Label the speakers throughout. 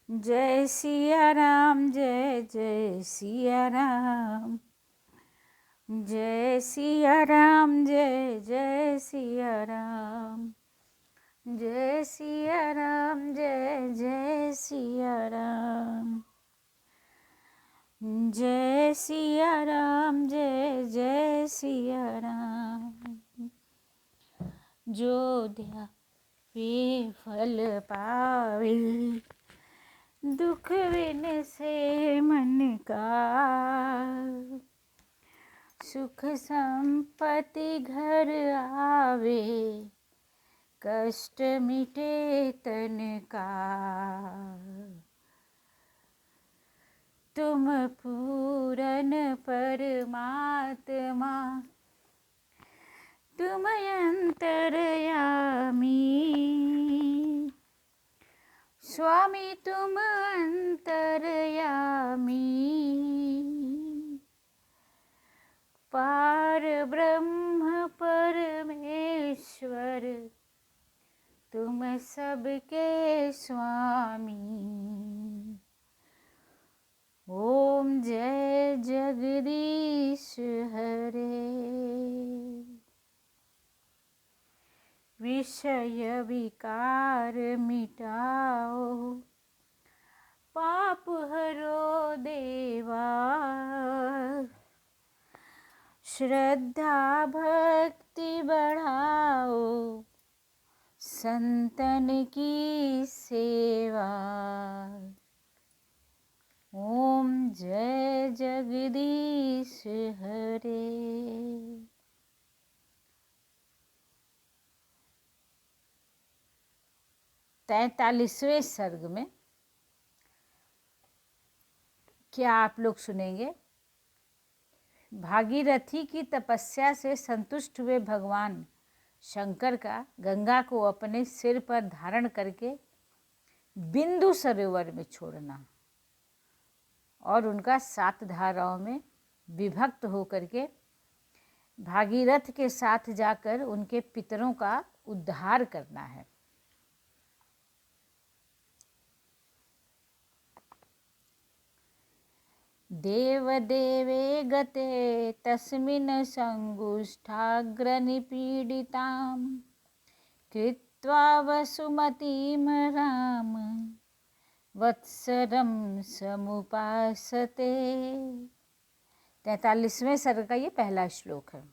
Speaker 1: जय सिया राम, जय जय सिया राम। जय सिया राम, जय जय सिया राम। जय सिया राम, जय जय सिया राम। जय सिया राम, जय जय सिया राम। जो ध्यावे फल पावे, दुख बिन से मन का। सुख संपत्ति घर आवे, कष्ट मिटे तन का। तुम पूरन परमात्मा, तुम अंतर्यामी। स्वामी तुम अंतर्यामी। पार ब्रह्म परमेश्वर, तुम सबके स्वामी। ओम जय जगदीश हरे। विषय विकार मिटाओ, पाप हरो देवा। श्रद्धा भक्ति बढ़ाओ, संतन की सेवा। ओम जय जगदीश हरे। 43वें सर्ग में क्या आप लोग सुनेंगे? भागीरथी की तपस्या से संतुष्ट हुए भगवान शंकर का गंगा को अपने सिर पर धारण करके बिंदु सरोवर में छोड़ना और उनका 7 धाराओं में विभक्त होकर के भागीरथ के साथ जाकर उनके पितरों का उद्धार करना है। देवदेवे गते तस्मिन् संगुष्ठाग्रनिपीडितां कृत्वा वसुमतीं राम वत्सरं समुपासते। 43वें सर्ग का ये पहला श्लोक है।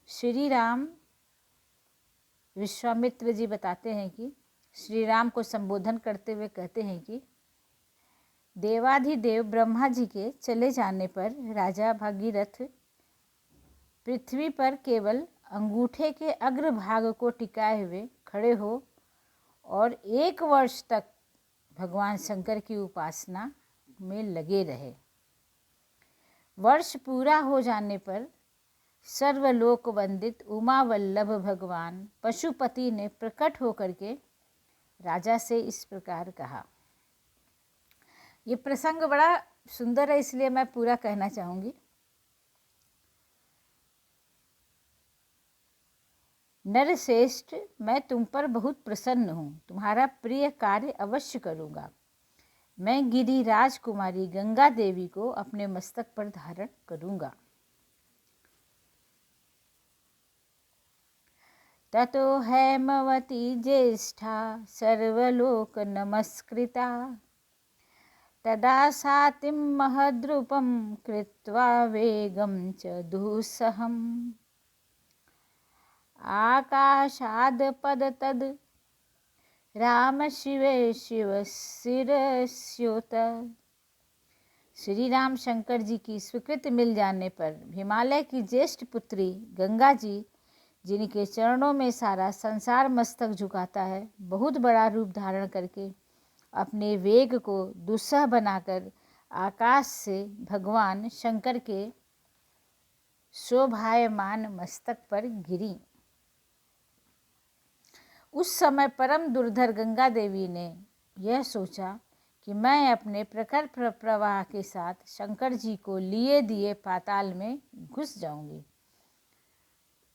Speaker 1: श्री राम विश्वामित्र जी बताते हैं कि श्री राम को संबोधन करते हुए कहते हैं कि देवाधिदेव ब्रह्मा जी के चले जाने पर राजा भागीरथ पृथ्वी पर केवल अंगूठे के अग्रभाग को टिकाए हुए खड़े हो और 1 वर्ष तक भगवान शंकर की उपासना में लगे रहे। वर्ष पूरा हो जाने पर सर्वलोक वंदित उमा वल्लभ भगवान पशुपति ने प्रकट होकर के राजा से इस प्रकार कहा। ये प्रसंग बड़ा सुंदर है, इसलिए मैं पूरा कहना चाहूँगी। नरश्रेष्ठ, मैं तुम पर बहुत प्रसन्न हूँ, तुम्हारा प्रिय कार्य अवश्य करूँगा। मैं गिरिराज कुमारी गंगा देवी को अपने मस्तक पर धारण करूँगा। ततो हैमवती ज्येष्ठा सर्वलोक नमस्कृता तदा सातिं महद्रूपं कृत्वा वेगं च दुःसहम् आकाशादपतद् राम शिवे शिव शिरस्योत। श्री राम शंकर जी की स्वीकृति मिल जाने पर हिमालय की ज्येष्ठ पुत्री गंगा जी, जिनके चरणों में सारा संसार मस्तक झुकाता है, बहुत बड़ा रूप धारण करके अपने वेग को दुस्सह बनाकर आकाश से भगवान शंकर के शोभायमान मस्तक पर गिरी। उस समय परम दुर्धर गंगा देवी ने यह सोचा कि मैं अपने प्रखर प्रवाह के साथ शंकर जी को लिए दिए पाताल में घुस जाऊंगी।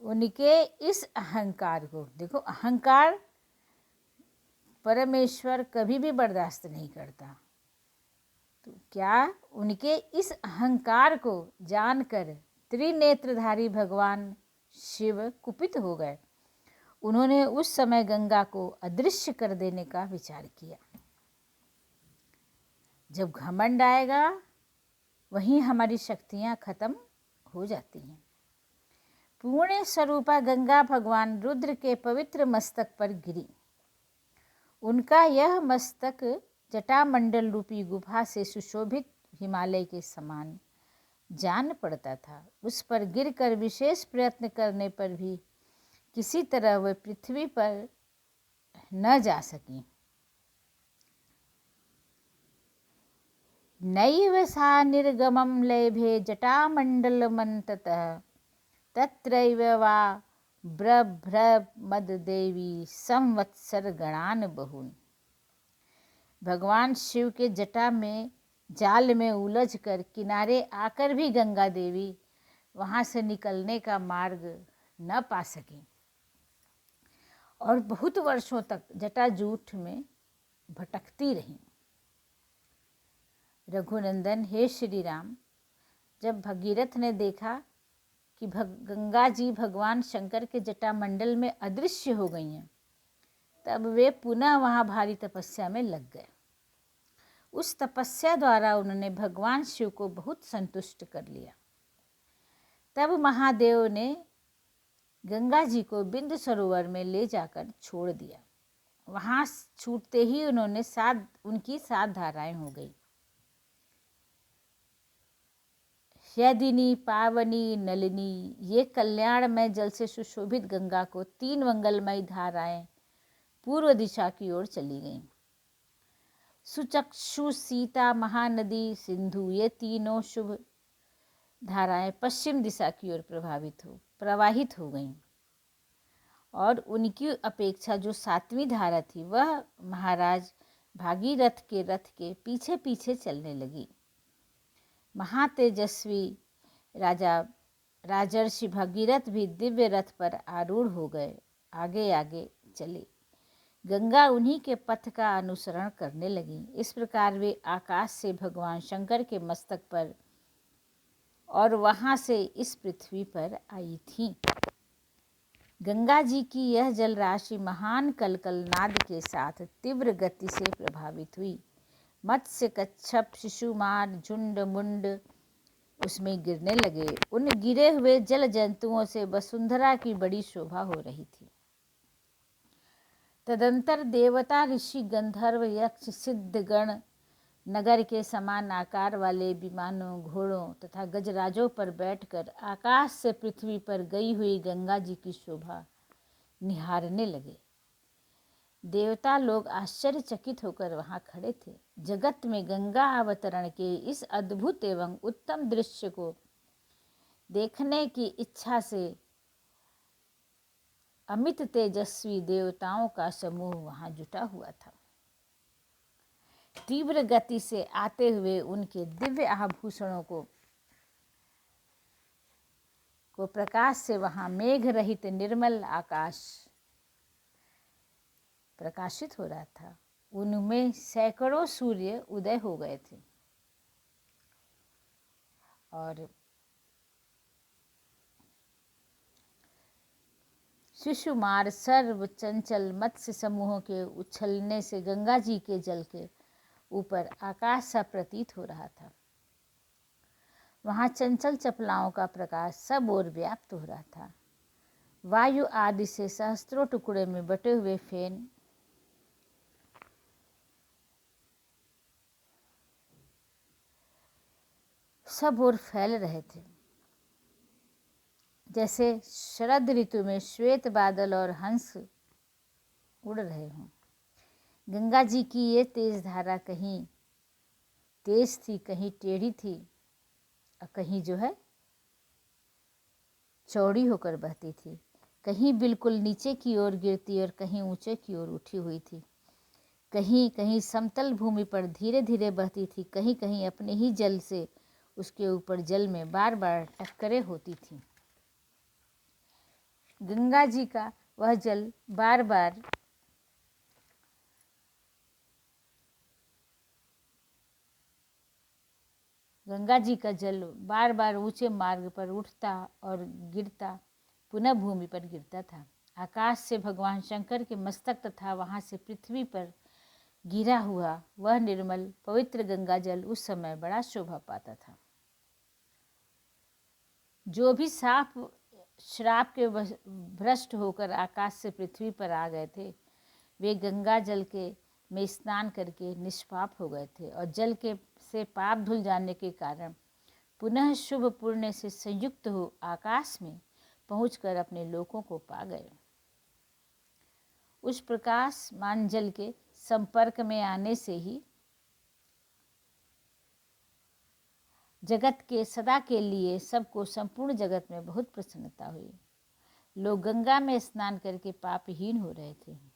Speaker 1: उनके इस अहंकार को देखो, अहंकार परमेश्वर कभी भी बर्दाश्त नहीं करता। तो क्या उनके इस अहंकार को जानकर त्रिनेत्रधारी भगवान शिव कुपित हो गए। उन्होंने उस समय गंगा को अदृश्य कर देने का विचार किया। जब घमंड आएगा वहीं हमारी शक्तियां खत्म हो जाती हैं। पूर्ण स्वरूपा गंगा भगवान रुद्र के पवित्र मस्तक पर गिरी। उनका यह मस्तक जटामंडल रूपी गुफा से सुशोभित हिमालय के समान जान पड़ता था। उस पर गिरकर विशेष प्रयत्न करने पर भी किसी तरह वह पृथ्वी पर न जा सकी। नैव सा निर्गमं लेभे जटामण्डलमन्ततः तत्रैव वा ब्रभ्रमददेवी संवत्सर गणान बहुन। भगवान शिव के जटा में जाल में उलझकर किनारे आकर भी गंगा देवी वहाँ से निकलने का मार्ग न पा सकी और बहुत वर्षों तक जटाजूट में भटकती रहीं। रघुनंदन, हे श्री राम, जब भगीरथ ने देखा कि गंगा जी भगवान शंकर के जटामंडल में अदृश्य हो गई हैं, तब वे पुनः वहाँ भारी तपस्या में लग गए। उस तपस्या द्वारा उन्होंने भगवान शिव को बहुत संतुष्ट कर लिया। तब महादेव ने गंगा जी को बिंदु सरोवर में ले जाकर छोड़ दिया। वहाँ छूटते ही उनकी 7 धाराएं हो गई। यदिनी, पावनी, नलिनी, ये कल्याणमय जल से सुशोभित गंगा को 3 मंगलमयी धाराएं पूर्व दिशा की ओर चली गईं। सुचक्षु, सीता, महानदी, सिंधु, ये तीनों शुभ धाराएं पश्चिम दिशा की ओर प्रवाहित हो गईं और उनकी अपेक्षा जो 7वीं धारा थी वह महाराज भागीरथ के रथ के पीछे पीछे चलने लगी। महातेजस्वी राजर्षि भगीरथ भी दिव्य रथ पर आरूढ़ हो गए, आगे आगे चले। गंगा उन्हीं के पथ का अनुसरण करने लगी। इस प्रकार वे आकाश से भगवान शंकर के मस्तक पर और वहां से इस पृथ्वी पर आई थीं। गंगा जी की यह जल राशि महान कलकल नाद के साथ तीव्र गति से प्रभावित हुई। मत्स्य, कच्छप, शिशुमार, झुंड मुंड उसमें गिरने लगे। उन गिरे हुए जल जंतुओं से वसुंधरा की बड़ी शोभा हो रही थी। तदंतर देवता, ऋषि, गंधर्व, यक्ष, सिद्धगण नगर के समान आकार वाले विमानों, घोड़ों तथा गजराजों पर बैठकर आकाश से पृथ्वी पर गई हुई गंगा जी की शोभा निहारने लगे। देवता लोग आश्चर्यचकित होकर वहां खड़े थे। जगत में गंगा अवतरण के इस अद्भुत एवं उत्तम दृश्य को देखने की इच्छा से अमित तेजस्वी देवताओं का समूह वहां जुटा हुआ था। तीव्र गति से आते हुए उनके दिव्य आभूषणों को प्रकाश से वहां मेघ रहित निर्मल आकाश प्रकाशित हो रहा था। उनमें सैकड़ों सूर्य उदय हो गए थे और शिशुमार, सर्व, चंचल मत्स्य समूहों के उछलने से गंगा जी के जल के ऊपर आकाश सा प्रतीत हो रहा था। वहां चंचल चपलाओं का प्रकाश सब ओर व्याप्त हो रहा था। वायु आदि से सहस्त्रों टुकड़े में बटे हुए फेन सब ओर फैल रहे थे, जैसे शरद ऋतु में श्वेत बादल और हंस उड़ रहे हों। गंगा जी की ये तेज धारा कहीं तेज थी, कहीं टेढ़ी थी और कहीं जो है चौड़ी होकर बहती थी। कहीं बिल्कुल नीचे की ओर गिरती और कहीं ऊंचे की ओर उठी हुई थी। कहीं कहीं समतल भूमि पर धीरे धीरे बहती थी, कहीं कहीं अपने ही जल से उसके ऊपर जल में बार बार टक्करें होती थी। गंगा जी का वह जल बार बार गंगा जी का जल बार बार ऊंचे मार्ग पर उठता और गिरता, पुनः भूमि पर गिरता था। आकाश से भगवान शंकर के मस्तक तथा वहां से पृथ्वी पर गिरा हुआ वह निर्मल पवित्र गंगा जल उस समय बड़ा शोभा पाता था। जो भी श्राप के भ्रष्ट होकर आकाश से पृथ्वी पर आ गए थे, वे गंगा जल के में स्नान करके निष्पाप हो गए थे और जल के से पाप धुल जाने के कारण पुनः शुभ पुण्य से संयुक्त हो आकाश में पहुंचकर अपने लोकों को पा गए। उस प्रकाशमान जल के संपर्क में आने से ही जगत के सदा के लिए सबको संपूर्ण जगत में बहुत प्रसन्नता हुई। लोग गंगा में स्नान करके पापहीन हो रहे थे।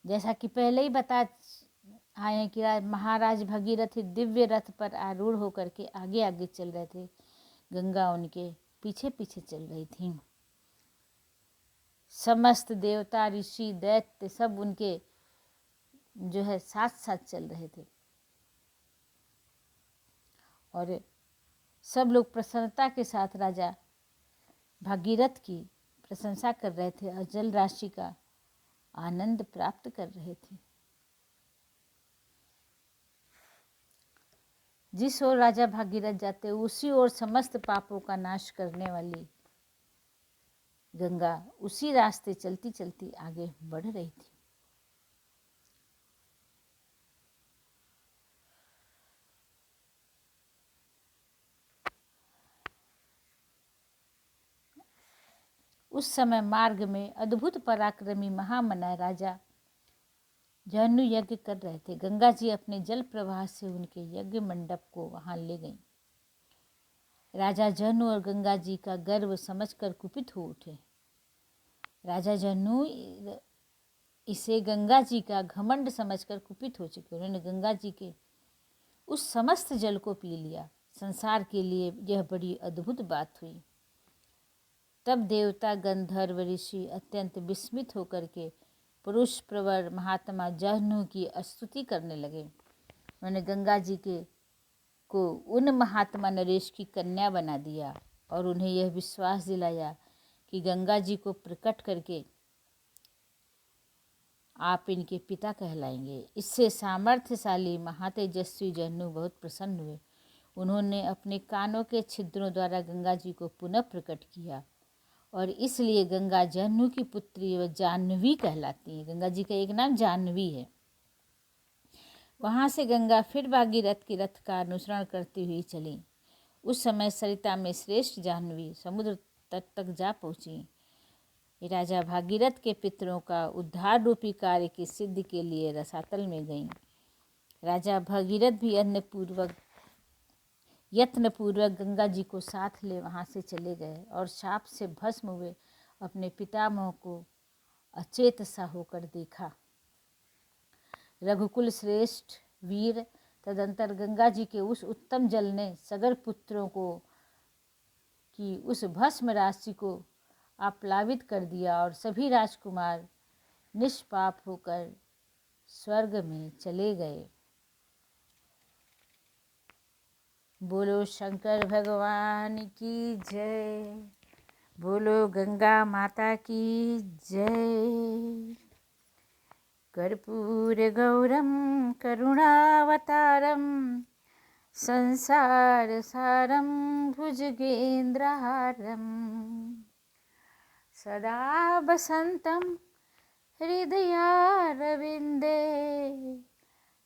Speaker 1: जैसा कि पहले ही बता आए हैं कि महाराज भगीरथ दिव्य रथ पर आरूढ़ होकर के आगे आगे चल रहे थे, गंगा उनके पीछे पीछे चल रही थी। समस्त देवता ऋषि दैत्य सब उनके जो है साथ साथ चल रहे थे और सब लोग प्रसन्नता के साथ राजा भागीरथ की प्रशंसा कर रहे थे और जल राशि का आनंद प्राप्त कर रहे थे। जिस ओर राजा भागीरथ जाते उसी ओर समस्त पापों का नाश करने वाली गंगा उसी रास्ते चलती चलती आगे बढ़ रही थी। उस समय मार्ग में अद्भुत पराक्रमी महामना राजा जहनु यज्ञ कर रहे थे। गंगा जी अपने जल प्रवाह से उनके यज्ञ मंडप को वहां ले गईं। राजा जहनु और गंगा जी का गर्व समझकर कुपित हो उठे। राजा जहनु इसे गंगा जी का घमंड समझकर कुपित हो चुके। उन्होंने गंगा जी के उस समस्त जल को पी लिया। संसार के लिए यह बड़ी अद्भुत बात हुई। तब देवता गंधर्व ऋषि अत्यंत विस्मित होकर के पुरुष प्रवर महात्मा जहनु की स्तुति करने लगे। उन्होंने गंगा जी को उन महात्मा नरेश की कन्या बना दिया और उन्हें यह विश्वास दिलाया कि गंगा जी को प्रकट करके आप इनके पिता कहलाएंगे। इससे सामर्थ्यशाली महातेजस्वी जहनु बहुत प्रसन्न हुए। उन्होंने अपने कानों के छिद्रों द्वारा गंगा जी को पुनः प्रकट किया और इसलिए गंगा जहनु की पुत्री व जाह्नवी कहलाती है। गंगा जी का एक नाम जाह्नवी है। वहां से गंगा फिर भागीरथ के रथ का अनुसरण करती हुई चली। उस समय सरिता में श्रेष्ठ जाह्नवी समुद्र तट तक जा पहुंची। राजा भागीरथ के पितरों का उद्धार रूपी कार्य की सिद्धि के लिए रसातल में गईं। राजा भागीरथ भी यत्नपूर्वक गंगा जी को साथ ले वहां से चले गए और शाप से भस्म हुए अपने पितामह को अचेत सा होकर देखा। रघुकुल श्रेष्ठ वीर तदंतर गंगा जी के उस उत्तम जल ने सगर पुत्रों को की उस भस्म राशि को आप्लावित कर दिया और सभी राजकुमार निष्पाप होकर स्वर्ग में चले गए। बोलो शंकर भगवान की जय। बोलो गंगा माता की जय। कर्पूर गौरम करुणावतारम संसार सारम भुजगेन्द्रहारम सदा बसंतम हृदयारविंदे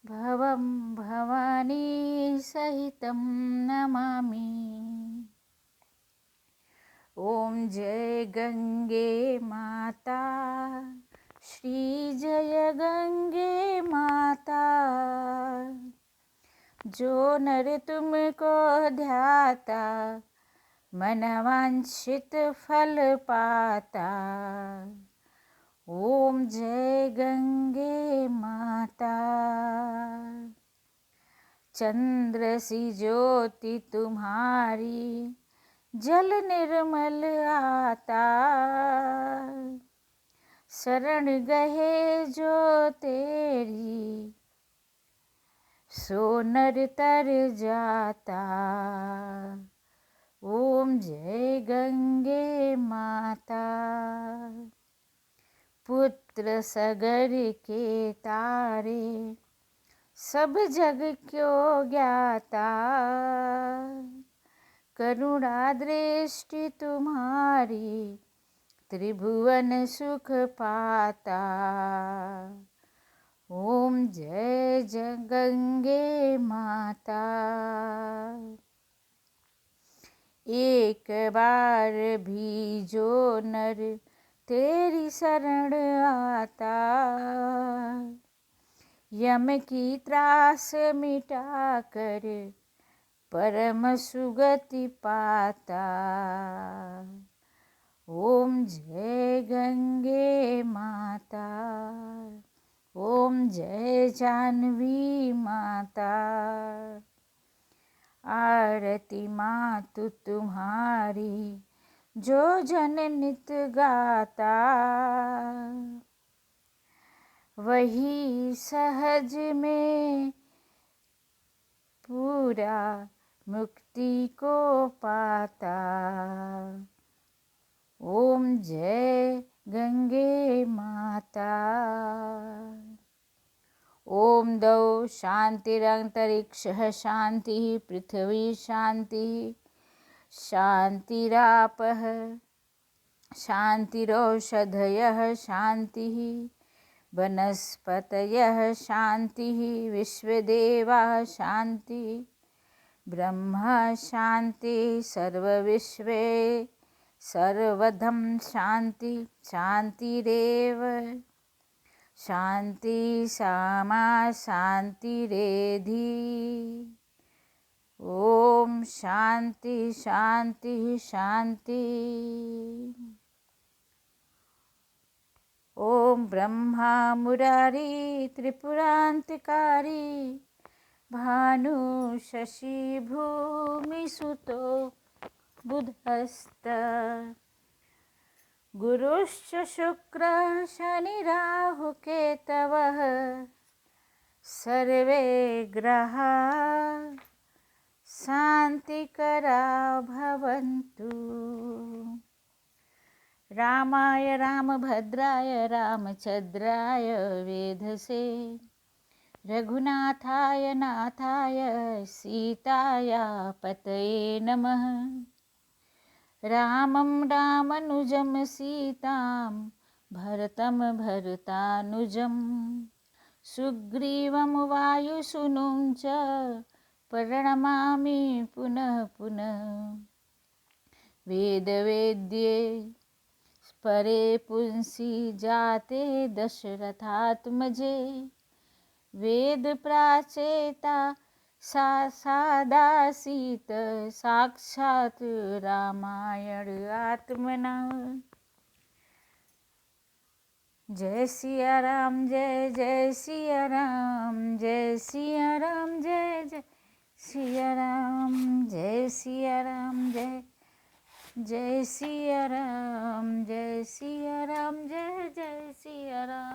Speaker 1: भवं भवानी सहितं नमामि। ओम जय गंगे माता श्री जय गंगे माता। जो नर तुमको ध्याता मन वांछित फल पाता। ओम जय गंगे माता। चंद्र सी ज्योति तुम्हारी जल निर्मल आता। शरण गए जो तेरी सो नर तर जाता। ओम जय गंगे माता। पुत्र सगर के तारे, सब जग क्यों ज्ञाता। करुणा दृष्टि तुम्हारी, त्रिभुवन सुख पाता। ओम जय जय गंगे माता। एक बार भी जो नर तेरी शरण आता, यम की त्रास मिटा कर परम सुगति पाता। ओम जय गंगे माता। ओम जय जानवी माता। आरती मातु तुम्हारी, जो जन नित गाता। वही सहज में पूरा मुक्ति को पाता। ओम जय गंगे माता। ओम द्यौ शांतिरंतरिक्षः शांति पृथ्वी शांति शांतिरापः शांतिरौषधयः शांति वनस्पतयः शांति विश्वदेवाः शांति ब्रह्मा शांति सर्वविश्वे सर्वधं शांति शांतिरेव शांति सामा शांतिरेधि। ओम शांति शांति शांति। ओम ब्रह्मा मुरारी त्रिपुरांतकारी भानु शशि भूमि सुतो बुधस्त गुरुश्च शुक्र शनि राहु केतवः सर्वे ग्रहा शांतिकरा भवन्तु। रामाय रामभद्राय रामचंद्राय वेधसे रघुनाथाय नाथाय सीताया पतये नमः। रामं रामनुजं सीतां भरतं भरतानुजं सुग्रीवं वायुसूनुं च प्रणमामि पुनः पुनः। वेदवेद्ये परे पुंसी जाते दशरथात्मजे वेद प्राचेता सादासीत साक्षात् रामायण आत्मना। जय सिया राम जय जय सिया राम जय सिया राम जय जय सिया राम जय सिया राम जय जय सिया राम जय सिया राम जय जय सिया राम।